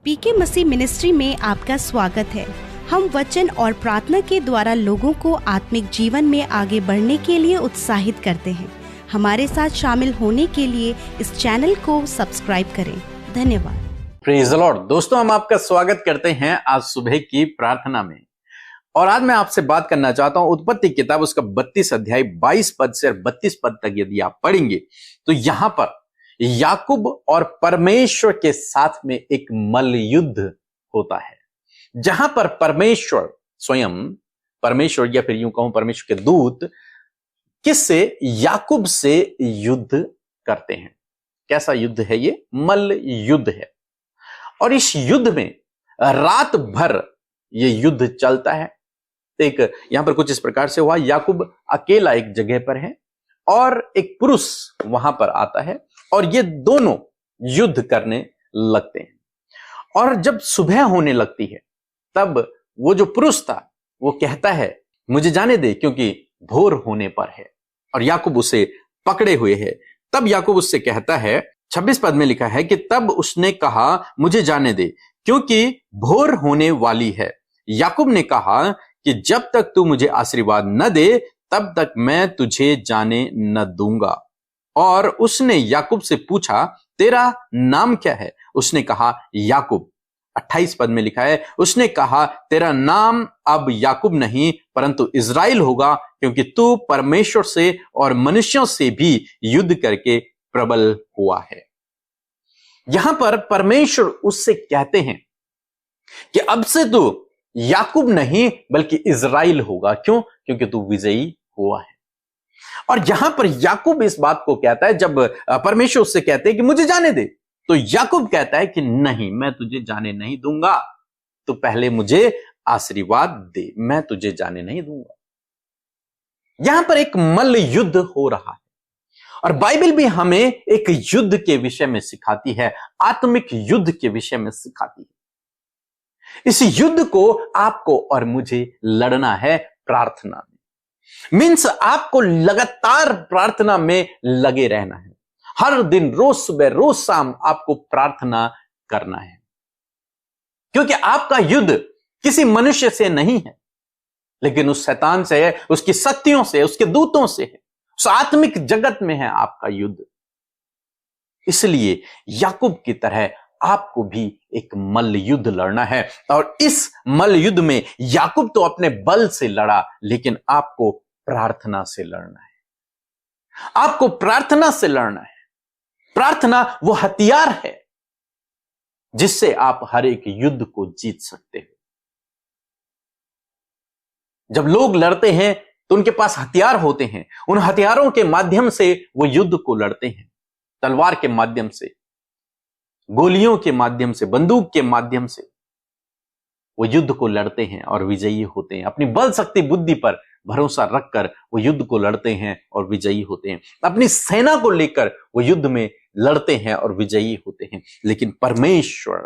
पीके मसीह ministry में आपका स्वागत है। हम वचन और प्रार्थना के द्वारा लोगों को आत्मिक जीवन में आगे बढ़ने के लिए उत्साहित करते हैं। हमारे साथ शामिल होने के लिए इस चैनल को सब्सक्राइब करें। धन्यवाद। Praise the Lord. दोस्तों, हम आपका स्वागत करते हैं आज सुबह की प्रार्थना में। और आज मैं आपसे बात करना चाहता हूं उत्पत्ति किताब उसका 32 अध्याय 22 पद से 32 पद तक यदि आप पढ़ेंगे तो यहां पर याकूब और परमेश्वर के साथ में एक मल्ल युद्ध होता है, जहां पर परमेश्वर स्वयं, परमेश्वर या फिर यूं कहूं परमेश्वर के दूत किससे, याकूब से युद्ध करते हैं। कैसा युद्ध है ये? मल्ल युद्ध है। और इस युद्ध में रात भर ये युद्ध चलता है। एक यहां पर कुछ इस प्रकार से हुआ, याकूब अकेला एक जगह पर है और एक पुरुष वहां पर आता है और ये दोनों युद्ध करने लगते हैं। और जब सुबह होने लगती है तब वो जो पुरुष था वो कहता है मुझे जाने दे, क्योंकि भोर होने पर है। और याकूब उसे पकड़े हुए है। तब याकूब उससे कहता है, 26 पद में लिखा है कि तब उसने कहा मुझे जाने दे, क्योंकि भोर होने वाली है। याकूब ने कहा कि जब तक तू मुझे आशीर्वाद न दे तब तक मैं तुझे जाने न दूंगा। और उसने याकूब से पूछा, तेरा नाम क्या है? उसने कहा याकूब। 28 पद में लिखा है, उसने कहा तेरा नाम अब याकूब नहीं परंतु इज़राइल होगा, क्योंकि तू परमेश्वर से और मनुष्यों से भी युद्ध करके प्रबल हुआ है। यहां पर परमेश्वर उससे कहते हैं कि अब से तू याकूब नहीं बल्कि इज़राइल होगा। क्यों? क्योंकि तू विजयी हुआ है। और यहां पर याकूब इस बात को कहता है, जब परमेश्वर उससे कहते हैं कि मुझे जाने दे, तो याकूब कहता है कि नहीं, मैं तुझे जाने नहीं दूंगा, तो पहले मुझे आशीर्वाद दे, मैं तुझे जाने नहीं दूंगा। यहां पर एक मल्ल युद्ध हो रहा है और बाइबल भी हमें एक युद्ध के विषय में सिखाती है, आत्मिक युद्ध के विषय में सिखाती है। इस युद्ध को आपको और मुझे लड़ना है प्रार्थना में। मीन्स आपको लगातार प्रार्थना में लगे रहना है। हर दिन, रोज सुबह रोज शाम आपको प्रार्थना करना है, क्योंकि आपका युद्ध किसी मनुष्य से नहीं है, लेकिन उस शैतान से है, उसकी शक्तियों से, उसके दूतों से है, उस आत्मिक जगत में है आपका युद्ध। इसलिए याकूब की तरह आपको भी एक मल्ल युद्ध लड़ना है। और इस मल्ल युद्ध में याकूब तो अपने बल से लड़ा, लेकिन आपको प्रार्थना से लड़ना है। आपको प्रार्थना से लड़ना है। प्रार्थना वो हथियार है जिससे आप हर एक युद्ध को जीत सकते हो। जब लोग लड़ते हैं तो उनके पास हथियार होते हैं, उन हथियारों के माध्यम से वो युद्ध को लड़ते हैं। तलवार के माध्यम से, गोलियों के माध्यम से, बंदूक के माध्यम से वो युद्ध को लड़ते हैं और विजयी होते हैं। अपनी बल शक्ति बुद्धि पर भरोसा रखकर वो युद्ध को लड़ते हैं और विजयी होते हैं। अपनी सेना को लेकर वो युद्ध में लड़ते हैं और विजयी होते हैं। लेकिन परमेश्वर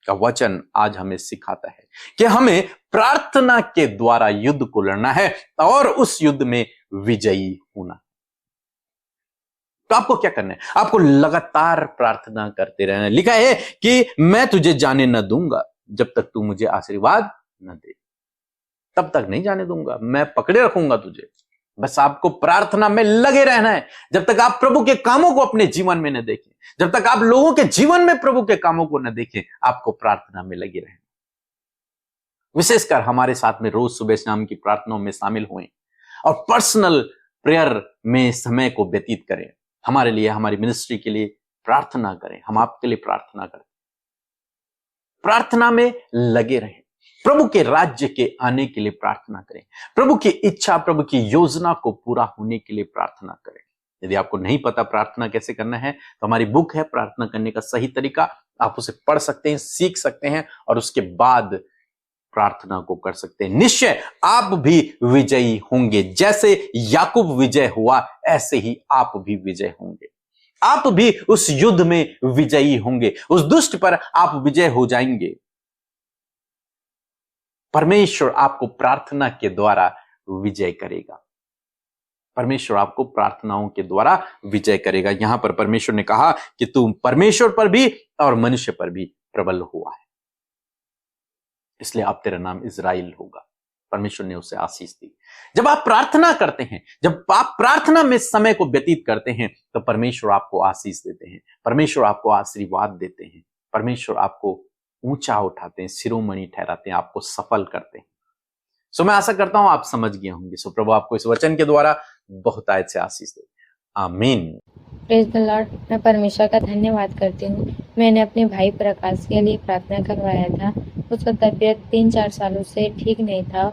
का वचन आज हमें सिखाता है कि हमें प्रार्थना के द्वारा युद्ध को लड़ना है और उस युद्ध में विजयी होना। तो आपको क्या करना है? आपको लगातार प्रार्थना करते रहना है। लिखा है कि मैं तुझे जाने न दूंगा जब तक तू मुझे आशीर्वाद न दे। तब तक नहीं जाने दूंगा, मैं पकड़े रखूंगा तुझे। बस आपको प्रार्थना में लगे रहना है। जब तक आप प्रभु के कामों को अपने जीवन में न देखें, जब तक आप लोगों के जीवन में प्रभु के कामों को न देखें, आपको प्रार्थना में लगे रहना। विशेषकर हमारे साथ में रोज सुबह शाम की प्रार्थनाओं में शामिल हुए और पर्सनल प्रेयर में समय को व्यतीत करें। हमारे लिए, हमारी मिनिस्ट्री के लिए प्रार्थना करें। हम आपके लिए प्रार्थना करें। प्रार्थना में लगे रहें। प्रभु के राज्य के आने के लिए प्रार्थना करें। प्रभु की इच्छा, प्रभु की योजना को पूरा होने के लिए प्रार्थना करें। यदि आपको नहीं पता प्रार्थना कैसे करना है तो हमारी बुक है प्रार्थना करने का सही तरीका। आप उसे पढ़ सकते हैं, सीख सकते हैं और उसके बाद प्रार्थना को कर सकते हैं। निश्चय आप भी विजयी होंगे। जैसे याकूब विजय हुआ, ऐसे ही आप भी विजय होंगे। आप भी उस युद्ध में विजयी होंगे। उस दुष्ट पर आप विजय हो जाएंगे। परमेश्वर आपको प्रार्थना के द्वारा विजय करेगा। परमेश्वर आपको प्रार्थनाओं के द्वारा विजय करेगा। यहां पर परमेश्वर ने कहा कि तू परमेश्वर पर भी और मनुष्य पर भी प्रबल हुआ है। इसलिए अब तेरा नाम इज़राइल होगा। परमेश्वर ने उसे आशीष दी। जब आप प्रार्थना करते हैं, जब आप प्रार्थना में समय को व्यतीत करते हैं, तो परमेश्वर आपको आशीष देते हैं, परमेश्वर आपको आशीर्वाद देते हैं, परमेश्वर आपको ऊंचा उठाते हैं, शिरोमणि ठहराते हैं, आपको सफल करते हैं। सो मैं आशा करता हूं आप समझ गए होंगे। सो प्रभु आपको इस वचन के द्वारा बहुत आयत से आशीष दे। आमीन। Praise the Lord. मैं परमेश्वर का धन्यवाद करती हूँ। मैंने अपने भाई प्रकाश के लिए प्रार्थना करवाया था। उसका तबीयत 3-4 सालों से ठीक नहीं था,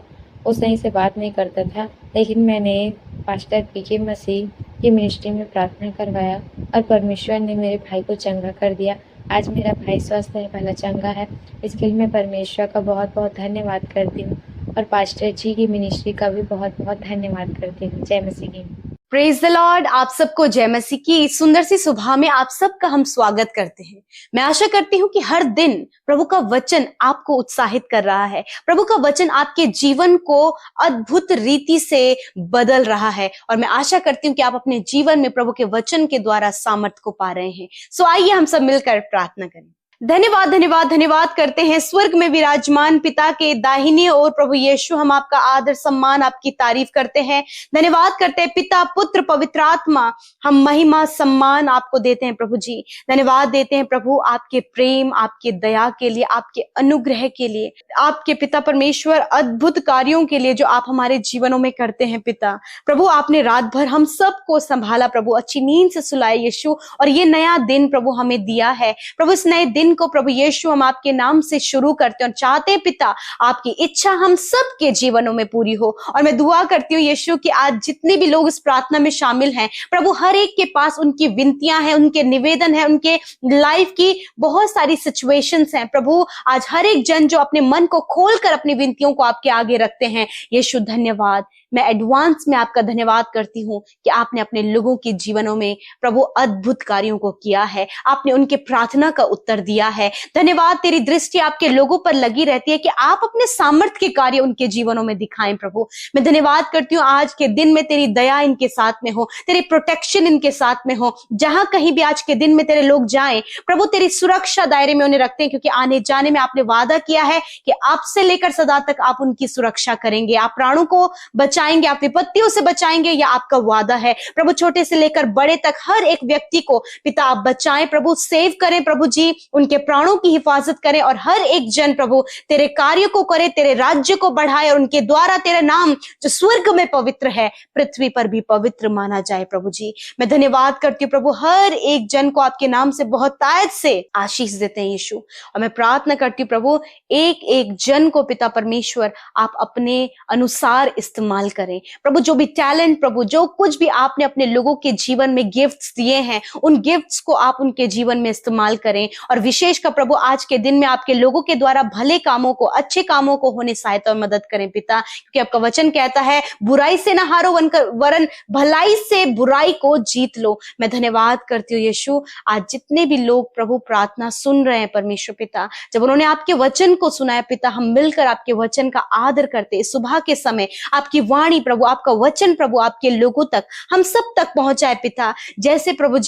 वो सही से बात नहीं करता था, लेकिन मैंने पास्टर पीके मसीह की मिनिस्ट्री में प्रार्थना करवाया और परमेश्वर ने मेरे भाई को चंगा कर दिया। आज मेरा भाई स्वस्थ है, भला चंगा है। इसके लिए मैं परमेश्वर का बहुत बहुत धन्यवाद करती हूँ और पास्टर जी की मिनिस्ट्री का भी बहुत बहुत धन्यवाद करती हूँ। जय मसीह की। Praise the Lord. आप सबको जय मसीह की सुंदर सी सुबह में आप सबका हम स्वागत करते हैं। मैं आशा करती हूँ कि हर दिन प्रभु का वचन आपको उत्साहित कर रहा है, प्रभु का वचन आपके जीवन को अद्भुत रीति से बदल रहा है, और मैं आशा करती हूँ कि आप अपने जीवन में प्रभु के वचन के द्वारा सामर्थ को पा रहे हैं। सो आइए हम सब मिलकर प्रार्थना करें। धन्यवाद धन्यवाद धन्यवाद करते हैं स्वर्ग में विराजमान पिता के दाहिने ओर प्रभु यीशु, हम आपका आदर सम्मान आपकी तारीफ करते हैं। धन्यवाद करते हैं पिता पुत्र पवित्र आत्मा, हम महिमा सम्मान आपको देते हैं प्रभु जी। धन्यवाद देते हैं प्रभु आपके प्रेम, आपके दया के लिए, आपके अनुग्रह के लिए, आपके पिता परमेश्वर अद्भुत कार्यों के लिए जो आप हमारे जीवनों में करते हैं पिता। प्रभु आपने रात भर हम सबको संभाला प्रभु, अच्छी नींद से सुलाए यीशु, और ये नया दिन प्रभु हमें दिया है प्रभु। इस नए दिन को प्रभु यीशु हम आपके नाम से शुरू करते हैं और चाहते हैं पिता आपकी इच्छा हम सब के जीवनों में पूरी हो। और मैं दुआ करती हूँ यीशु कि आज जितने भी लोग इस प्रार्थना में शामिल हैं प्रभु, हर एक के पास उनकी विनतियां हैं, उनके निवेदन है, उनके लाइफ की बहुत सारी सिचुएशंस हैं प्रभु। आज हर एक जन जो अपने मन को खोलकर अपनी विनतियों को आपके आगे रखते हैं, यीशु धन्यवाद। मैं एडवांस में आपका धन्यवाद करती हूँ कि आपने अपने लोगों के जीवनों में प्रभु अद्भुत कार्यों को किया है, आपने उनके प्रार्थना का उत्तर दिया है। धन्यवाद, तेरी दृष्टि आपके लोगों पर लगी रहती है कि आप अपने सामर्थ्य के कार्य उनके जीवनों में दिखाएं प्रभु। मैं धन्यवाद करती हूँ आज के दिन में तेरी दया इनके साथ में हो, तेरी प्रोटेक्शन इनके साथ में हो। जहां कहीं भी आज के दिन में तेरे लोग जाएं प्रभु, तेरी सुरक्षा दायरे में उन्हें रखते हैं, क्योंकि आने जाने में आपने वादा किया है कि आपसे लेकर सदा तक आप उनकी सुरक्षा करेंगे, आप प्राणों को बचाएंगे, आप विपत्तियों से बचाएंगे, यह आपका वादा है प्रभु। छोटे से लेकर बड़े तक हर एक व्यक्ति को पिता आप बचाएं प्रभु, सेव करें प्रभु जी, उनके प्राणों की हिफाजत करें और हर एक जन प्रभु तेरे कार्य को करे, तेरे राज्य को बढ़ाए और उनके द्वारा तेरा नाम जो स्वर्ग में पवित्र है पृथ्वी पर भी पवित्र माना जाए प्रभु जी। मैं धन्यवाद करती हूँ प्रभु, हर एक जन को आपके नाम से बहुत तायत से आशीष देते हैं यीशु। और मैं प्रार्थना करती हूँ प्रभु, एक एक जन को पिता परमेश्वर आप अपने अनुसार इस्तेमाल करें प्रभु। जो भी टैलेंट प्रभु, जो कुछ भी आपने अपने लोगों के जीवन में गिफ्ट्स दिए हैं, उन गिफ्ट्स को आप उनके जीवन में इस्तेमाल करें। और विशेष का प्रभु आज के दिन में आपके लोगों के द्वारा भले कामों को, अच्छे कामों को होने सहायता और मदद करें पिता, क्योंकि आपका वचन कहता है बुराई से ना हारो वरन भलाई से बुराई को जीत लो। मैं धन्यवाद करती हूँ यीशु, आज जितने भी लोग प्रभु प्रार्थना सुन रहे हैं परमेश्वर पिता, जब उन्होंने आपके वचन को सुना है पिता, हम मिलकर आपके वचन का आदर करते हैं। सुबह के समय आपकी वाणी प्रभु, आपका वचन प्रभु आपके लोगों तक, हम सब तक पहुंचाए पिता। जैसे प्रभु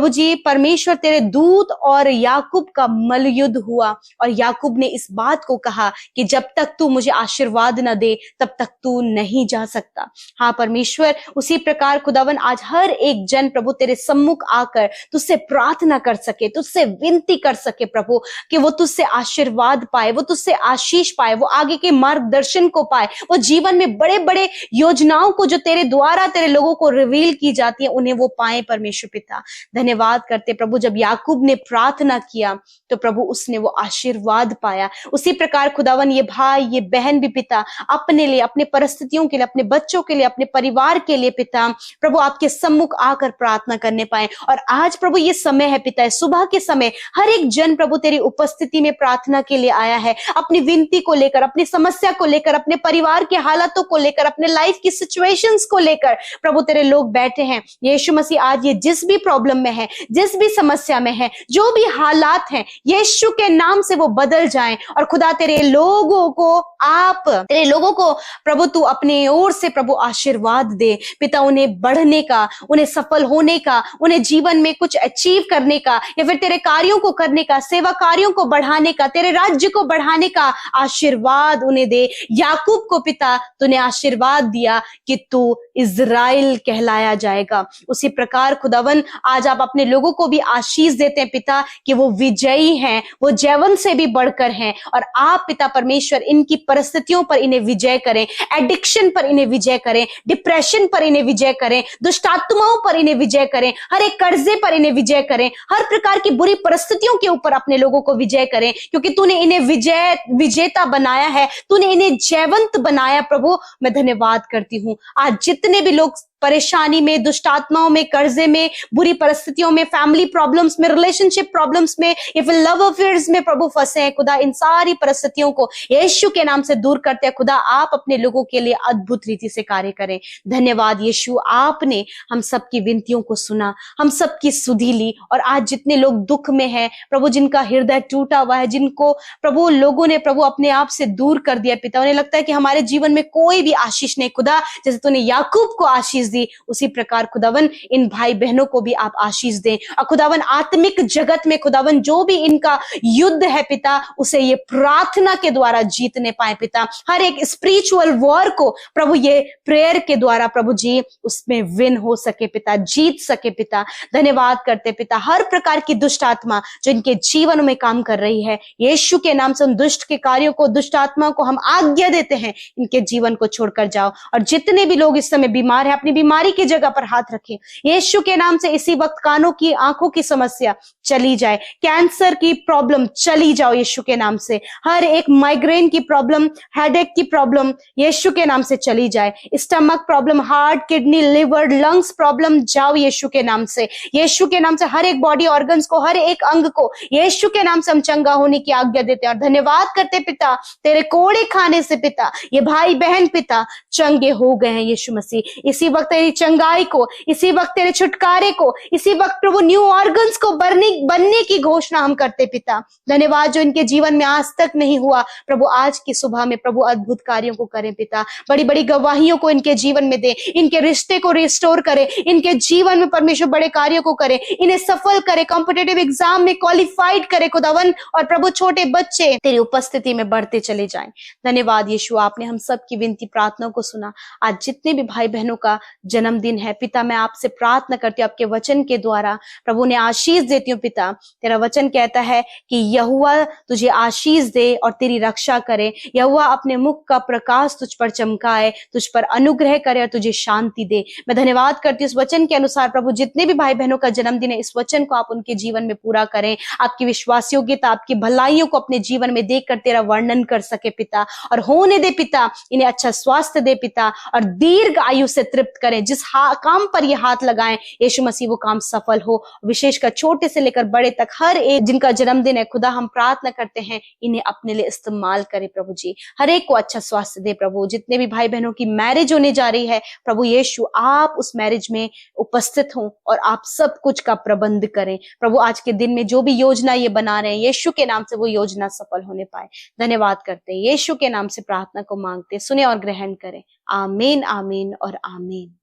जी परमेश्वर तेरे दूत और याकूब का मलयुद्ध हुआ और याकूब ने इस बात को कहा कि जब तक तू मुझे आशीर्वाद न दे तब तक तू नहीं जा सकता। हाँ परमेश्वर, उसी प्रकार खुदावन आज हर एक जन प्रभु तेरे सम्मुख आकर तुझसे प्रार्थना कर सके, तुझसे विनती कर सके प्रभु, कि वो तुझसे आशीर्वाद पाए, वो तुझसे आशीष पाए, वो आगे के मार्गदर्शन को पाए, वो जीवन में बड़े बड़े योजनाओं को जो तेरे द्वारा तेरे लोगों को रिवील की जाती है उन्हें वो पाए परमेश्वर पिता। धन्यवाद करते प्रभु, जब याकूब ने प्रार्थना किया तो प्रभु उसने वो आशीर्वाद पाया। उसी प्रकार खुदावन ये भाई ये बहन भी पिता अपने लिए, अपने परिस्थितियों के लिए, अपने बच्चों के लिए, अपने परिवार के लिए पिता प्रभु आपके सम्मुख आकर प्रार्थना करने पाए। और आज प्रभु ये समय है पिता, सुबह के समय हर एक जन प्रभु तेरी उपस्थिति में प्रार्थना के लिए आया है, अपनी विनती को लेकर, अपनी समस्या को लेकर, अपने परिवार के हालातों को लेकर, अपने लाइफ की सिचुएशंस को लेकर प्रभु तेरे लोग बैठे हैं। यीशु मसीह आज ये जिस भी प्रॉब्लम में है, जिस भी समस्या में है, जो भी हालात हालात हैं यीशु के नाम से वो बदल जाएं। और खुदा तेरे लोगों को प्रभु तू अपने ओर से प्रभु आशीर्वाद दे पिता, उन्हें बढ़ने का, उन्हें सफल होने का, उन्हें जीवन में कुछ अचीव करने का, या फिर तेरे कार्यों को करने का, सेवा कार्यों को बढ़ाने का, तेरे राज्य को बढ़ाने का आशीर्वाद उन्हें दे। याकूब को पिता तूने आशीर्वाद दिया कि तू इज़राइल कहलाया जाएगा, उसी प्रकार खुदावन आज आप अपने लोगों को भी आशीष देते हैं पिता कि वो विजयी हैं, वो जयवंत से भी बढ़कर हैं। और आप पिता परमेश्वर इनकी परिस्थितियों पर इन्हें विजय करें, एडिक्शन पर इन्हें विजय करें, डिप्रेशन पर इन्हें विजय करें, दुष्ट आत्माओं पर इन्हें विजय करें, हर एक कर्जे पर इन्हें विजय करें, हर प्रकार की बुरी परिस्थितियों के ऊपर अपने लोगों को विजय करें, क्योंकि तूने इन्हें विजेता बनाया है, तूने इन्हें जयवंत बनाया। प्रभु मैं धन्यवाद करती हूँ। आज जितने भी लोग परेशानी में, दुष्ट आत्माओं में, कर्जे में, बुरी परिस्थितियों में, फैमिली प्रॉब्लम्स में, रिलेशनशिप प्रॉब्लम्स में, या फिर लव अफेयर्स में प्रभु फंसे हैं, खुदा इन सारी परिस्थितियों को यीशु के नाम से दूर करते हैं। खुदा आप अपने लोगों के लिए अद्भुत रीति से कार्य करें। धन्यवाद यीशु, आपने हम सबकी विनतियों को सुना, हम सबकी सुधि ली। और आज जितने लोग दुख में हैं प्रभु, जिनका हृदय टूटा हुआ है, जिनको प्रभु लोगों ने प्रभु अपने आप से दूर कर दिया पिता, उन्हें लगता है कि हमारे जीवन में कोई भी आशीष नहीं, खुदा जैसे तूने याकूब को आशीष दी उसी प्रकार खुदावन इन भाई बहनों को भी आप आशीष दें। और खुदावन आत्मिक जगत में खुदावन जो भी इनका युद्ध है पिता, उसे ये प्रार्थना के द्वारा जीतने पाए पिता। हर एक स्पिरिचुअल वॉर को प्रभु ये प्रेयर के द्वारा प्रभु जी उसमें विन हो सके पिता, जीत सके पिता। धन्यवाद करते पिता, हर प्रकार की दुष्ट आत्मा जो इनके जीवन में काम कर रही है, यीशु के नाम से उन दुष्ट के कार्यों को, दुष्ट आत्माओं को हम आज्ञा देते हैं, इनके जीवन को छोड़कर जाओ। और जितने भी लोग इस समय बीमार हैं, अपनी बीमारी की जगह पर हाथ रखें यीशु के नाम से। इसी वक्त कानों की, आंखों की समस्या चली जाए, कैंसर की प्रॉब्लम चली जाओ यीशु के नाम से, हर एक माइग्रेन की प्रॉब्लम, हेडेक की प्रॉब्लम यीशु के नाम से चली जाए, stomach problem, heart, kidney, liver, lungs problem जाओ यीशु के नाम से। यीशु के नाम से हर एक बॉडी ऑर्गन्स को, हर एक अंग को यीशु के नाम से हम चंगा होने की आज्ञा देते हैं। और धन्यवाद करते पिता, तेरे कोड़े खाने से पिता ये भाई बहन पिता चंगे हो गए हैं यीशु मसीह। इसी वक्त तेरी चंगाई को, इसी वक्त तेरे छुटकारे को, इसी वक्त प्रभु न्यू ऑर्गन्स को बनने की घोषणा हम करते पिता। धन्यवाद जो इनके जीवन में आज तक नहीं हुआ प्रभु, आज की सुबह में प्रभु अद्भुत कार्यों को करें पिता, बड़ी बड़ी गवाहियों को इनके जीवन में दे, इनके रिश्ते को रिस्टोर करे, इनके जीवन में परमेश्वर बड़े कार्यों को करे, इन्हें सफल करे, कॉम्पिटिटिव एग्जाम में क्वालिफाइड करे खुदावन। और प्रभु छोटे बच्चे तेरी उपस्थिति में बढ़ते चले जाएं। धन्यवाद यीशु, आपने हम सब की विनती प्रार्थनाओं को सुना। आज जितने भी भाई बहनों का जन्मदिन है पिता, मैं आपसे प्रार्थना करती हूँ आपके वचन के द्वारा प्रभु ने आशीष देती हूँ पिता। तेरा वचन कहता है कि यहोवा तुझे आशीष दे और तेरी रक्षा करे, यहोवा अपने मुख का प्रकाश तुझ पर चमकाए, तुझ पर अनुग्रह करे और तुझे शांति दे। मैं धन्यवाद करती हूँ इस वचन के अनुसार प्रभु, जितने भी भाई बहनों का जन्मदिन है इस वचन को आप उनके जीवन में पूरा करें, आपकी विश्वास योग्यता, आपकी भलाइयों को अपने जीवन में देखकर तेरा वर्णन कर सके पिता। और होने दे पिता, इन्हें अच्छा स्वास्थ्य दे पिता, और दीर्घ आयु से तृप्त करें। जिस काम पर ये हाथ लगाएं यीशु मसीह वो काम सफल हो। विशेषकर छोटे से लेकर बड़े तक हर एक जिनका जन्मदिन है खुदा, हम प्रार्थना करते हैं इन्हें अपने लिए इस्तेमाल करें प्रभु जी, हर एक को अच्छा स्वास्थ्य दे प्रभु। जितने भी भाई बहनों की मैरिज होने जा रही है प्रभु यीशु, आप उस मैरिज में उपस्थित हों और आप सब कुछ का प्रबंध करें प्रभु। आज के दिन में जो भी योजना ये बना रहे हैं यीशु के नाम से वो योजना सफल होने पाए। धन्यवाद करते हैं यीशु के नाम से प्रार्थना को मांगते, सुने और ग्रहण करें। आमीन, आमीन और आमीन।